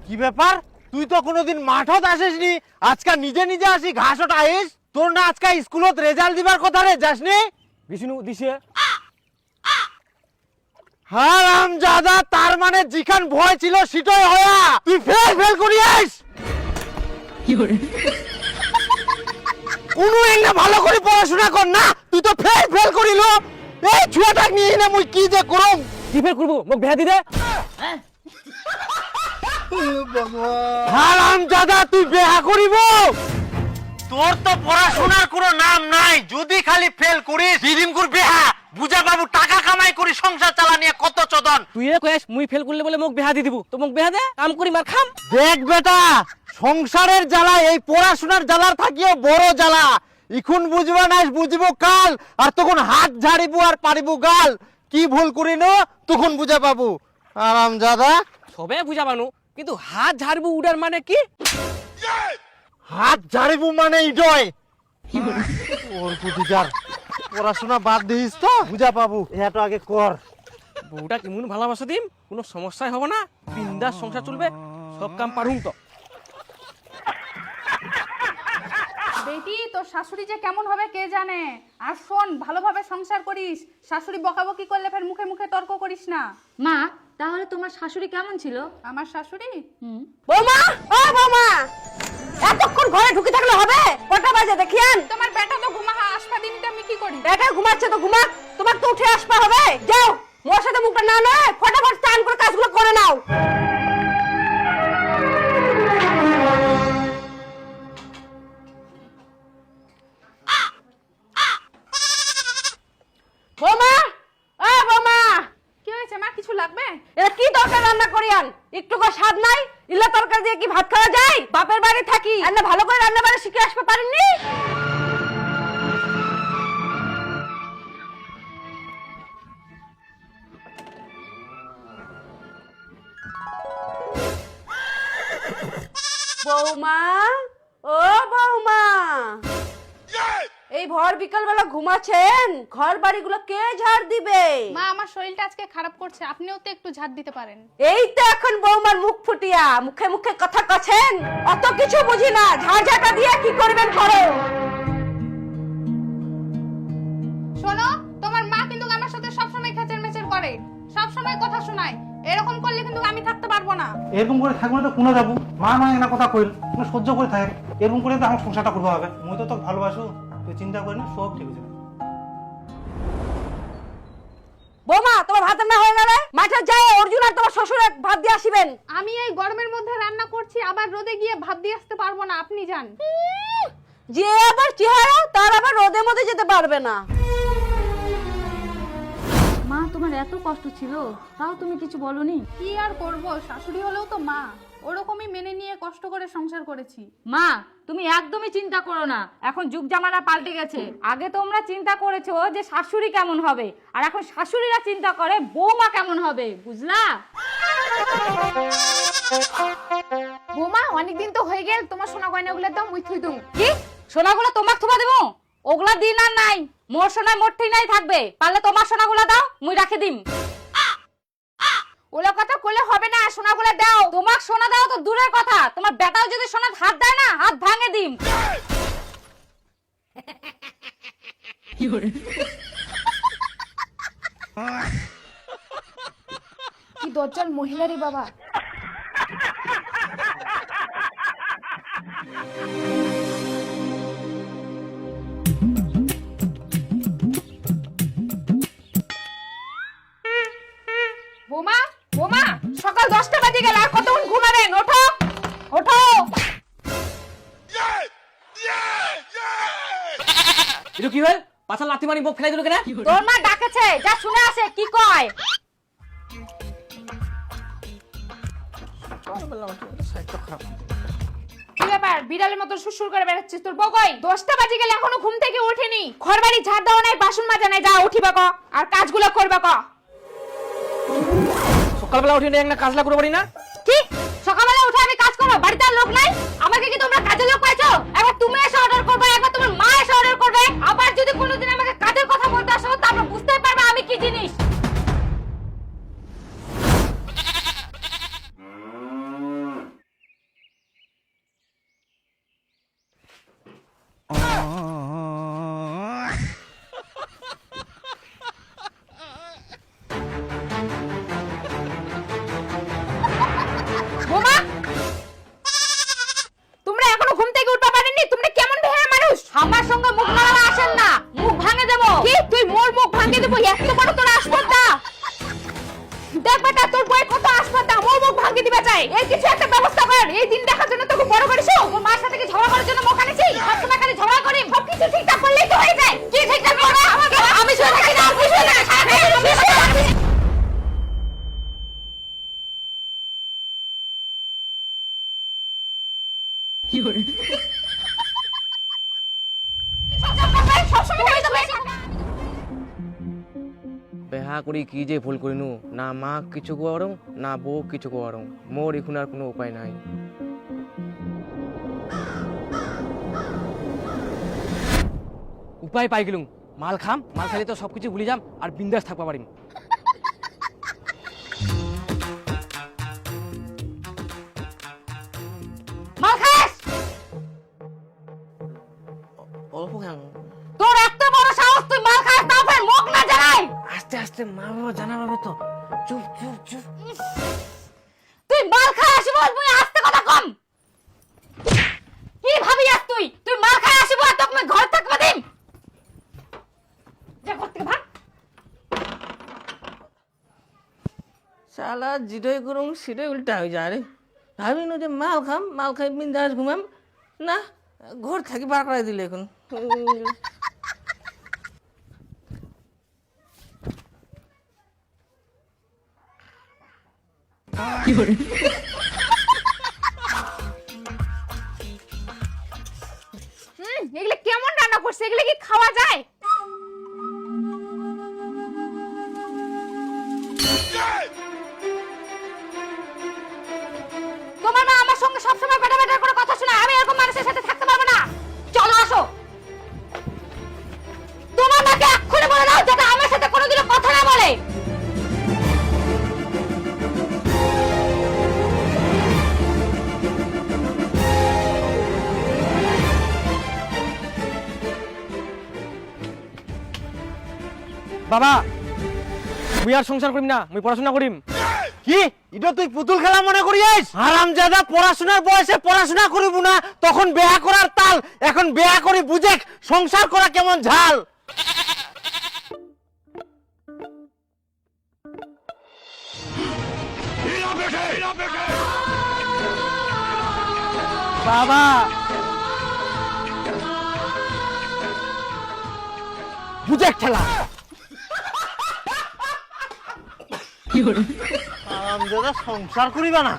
কি ব্যাপার, তুই তো কোনোদিন মাঠত আসিসনি, আজকে নিজে নিজে আসি ঘাসত আইস? তোর না আজকে স্কুলত রেজাল্ট দিবার কথা রে, যাসনি? বিষ্ণু দিছে। হারামজাদা, তার মানে যেখান ভয় ছিল সেটাই হয়া তুই ফেল করি আইস। কোনো একটা ভালো করে পড়াশোনা কর না, তুই তো ফেল করিল। এই ছুয়াটাক নিয়ে না মুই কি যে করম। কি ফেল করবো, মোক বেহা দি দে। হারামজাদা, তুই বেহা করিব? তোর তো পড়াশোনার কোনো নাম নাই, যদি খালি ফেল করিস দিদিম কর বেহা। বুঝা বাবু, টাকা কামাই করি সংসার চালা নিয়ে কত চদন। তুই কয়েস মুই ফেল করলে বলে মোক বেহা দি দিব, তো মোক বেহা দে, কাম করি মার খাম। দেখ বেটা, সংসারের জ্বালা এই পড়াশোনার জ্বালার থাকিও বড় জ্বালা। এখন বুঝবা না, বুঝবো কাল, আর তখন হাত ঝাড়িবো আর পারিবো গাল। কি ভুল করিনো তখন বুঝা পাবো। আরামজাদা, সবে বুঝা পানু, কিন্তু হাত ঝাড়বো উড়ার মানে কি? হাত ঝাড়িবো মানে ইডয় ওর কুটিকার। পড়াশোনা বাদ দিস তো বুঝা পাবো, এটা আগে কর। বউটা কেমন ভালোবাসা দিম, কোনো সমস্যাই হবে না, বিন্দাস সংসার চলবে, সব কাম পারুম তো। বেটি, তোর শাশুড়ি যে কেমন হবে কে জানে। আর শোন, ভালোভাবে সংসার করিস, শাশুড়ি বকাবকি করলে ফের মুখে মুখে তর্ক করিস না। মা, তাহলে তোমার শাশুড়ি কেমন ছিল? আমার শাশুড়ি? বৌমা, ও বৌমা, এতক্ষণ ঘরে ঢুকে থাকলে হবে? কটা বাজে দেখিয়ান? তোমার বেটা তো ঘুমাহা, আসপা দিনটা আমি কি করি? বেটা ঘুমাচ্ছে তো ঘুমাক, তোমার তো উঠে আসতে হবে। যাও, মোর সাথে মুখটা না নয়, ফটাফট চান করে কাজগুলো করে নাও। বৌমা, ও বৌমা, কি হয়েছে মা, কিছু লাগবে? এটা কি দরকার রান্না করিয়ান? একটু কো স্বাদ নাই? ইল্লা তরকারি দিয়ে কি ভাত খাওয়া যায়? বাপের বাড়ি থাকি, এনে ভালো করে রান্না বাড়ি শিখে আসতে পারেননি? বৌমা, ও বৌমা, এই ভর বিকাল বেলা ঘুমাচ্ছেন, ঘর বাড়িগুলো কে ঝাড় দিবে? মা, আমার শরীরটা আজকে খারাপ করছে, আপনিও তো একটু ঝাড় দিতে পারেন। এই তো এখন বৌমার মুখ ফুটিয়া মুখে মুখে কথা কছেন, অত কিছু বুঝি না, ঝাড়ঝাটা দিয়ে কি করবেন করো। শোনো, তোমার মা কিন্তু আমার সাথে সবসময় খেচের মেচের করে, সবসময় কথা শোনায়। এরকম করলে কিন্তু আমি থাকতে পারবো না। এরকম করে থাকবো না তো কোনে যাবো? মা না কথা কইল, তুমি সহ্য করে থাকে। এরকম করে তো আমার সংসারটা করবো হবে। মুই তো তোকে ভালোবাসো, তুই চিন্তা করি না, সব ঠিক আছে। বৌমা, তোমার ভাত রান্না হয়ে গেলে মাঠে যায় অর্জুন আর তোমার শ্বশুর ভাত দিয়ে আসিবেন। আমি এই গরমের মধ্যে রান্না করছি, আবার রোদে গিয়ে ভাত দিয়ে আসতে পারবো না, আপনি যান। যে আবার চেহারা, তার আবার রোদের মধ্যে যেতে পারবে না। মা, তোমার এত কষ্ট ছিল, তাও তুমি কিছু বলনি? কি আর করব, শাশুড়ি হলেও তো মা, ওরকমই মেনে নিয়ে কষ্ট করে সংসার করেছি। মা, তুমি একদমই চিন্তা করো না, এখন যুগ জামানা পাল্টে গেছে। আগে তোমরা চিন্তা করেছো যে শাশুড়ি কেমন হবে, আর এখন শাশুড়িরা চিন্তা করে বৌমা কেমন হবে, বুঝলা? বৌমা, অনেকদিন তো হয়ে গেল, তোমার সোনা গয়নাগুলোর দাম উই থুই দুম। কি সোনাগুলো তোমাক থুবা দেবো? ওগুলা দিন আর নাই, মোর সোনায় মোটটি নাই থাকবে। পারলে তোমার সোনাগুলো দাও, মুই রাখে দিম। ওলা কথা কইলে হবে না, সোনাগুলো দাও। তোমাক সোনা দাও তো দূরের কথা, তোমার বেটাও যদি সোনার হাত দেয় না, হাত ভাঙে দিম। কি দজ্জাল মহিলারই বাবা। বোমা, বোমা, সকাল 10টা বাজে গেল, আর কতক্ষণ ঘুমাবেন? ওঠো, ওঠো। এটা কি হল? পাছাল লাথি মারি মুখ ফেলাই দিল কেন? তোর মা ডাকেছে, যা শুনে আসে কি কয়। কি ব্যাপার, বিড়ালের মতো সুসুর করে বেড়াচ্ছিস? তোর বউ কই? 10টা বাজে গেল, এখনো ঘুম থেকে ওঠেনি। ঘরবাড়ি ঝাড় দেওয়া নাই, বাসন মাজা নাই, যা উঠিবা ক, আর কাজগুলো করবা ক। সকালবেলা উঠে একটা কাজলা করে পারি না? কি সকালবেলা উঠে আমি কাজ করবো? বাড়িতে আর লোক নাই? আমাকে কি তোমরা কাজের লোক পাইছো? একবার তুমি এসে অর্ডার করবে, একবার তোমার মা এসে অর্ডার করবে। আবার যদি কোনোদিন আমাকে কাজের কথা বলতে আসো, তারপর বুঝতে পারবে আমি কি জিনিস। নাই, এর কিছু একটা ব্যবস্থা কর। এই দিন দেখার জন্য তোকে বড় করেছো। ওর মার সাথে কি ঝগড়া করার জন্য মুখ আনেছি? সবসময় খালি ঝগড়া করি। সবকিছু ঠিকঠাক করলেই তো হয়ে যায়। কি ঠিকঠাক করবে? আমি শুয়ে থাকি না, আপনি শুয়ে থাকেন। আমি শুয়ে থাকি। সবসময় খালি তো বেশি। বেহা করি কি যে ভুল করিনু, না মা কিছু কোয়ারং না বউ কিছু কোয়ারং, মোর এখন আর কোনো উপায় নাই। উপায় পাই গেলুম, মাল খাম, মাল খাইলে তো সবকিছু ভুলে যাম আর বিন্দাস থাকবা পারিম। মাল খাস? অল্প খাম। তোর এত বড় সাহস, তুই মাল খাস তারপর মুখ না জানাই? আস্তে আস্তে মা বাবা জানাবে তো। চুপ চুপ চুপ। তুই মাল খাই আসিব, তুই আস্তে কথা কম। কি ভাবি আস তুই? তুই মাল খাই আসিব আর তোকে ঘর থাকবা দিম? যা ঘর থেকে ভাগ। শালা যেটাই করুম সেটাই উল্টা হয়ে যায় রে। ভাবিনু যে মাল খাম, মাল খাই বিন্দাস ঘুমাম, না ঘর থাকি বার করাই দিলে এখন। এগুলো কেমন রান্না করছে? এগুলো কি খাওয়া যায়? তোমার মা আমার সঙ্গে সবসময় বেটা বেটা করে কথা শোনায়। আমি এরকম মানুষের সাথে থাকতে পারবো না। চলো আসো। তোমার মাকে এক্ষুনি বলে দাও যাতে আমার সাথে কোনোদিনও কথা না বলে। বাবা মুই আর সংসার করিম না, মুই পড়াশোনা করিম। কি এটা তুই পুতুল খেলা মনে করিস? হারামজাদা, পড়াশোনার বয়সে পড়াশোনা করিব না, তখন বিয়া করার তাল। এখন বিয়া করি বুঝে সংসার করা কেমন ঝাল। বাবা বুঝে খেলা। হারামজাদা, সংসার করিবা না?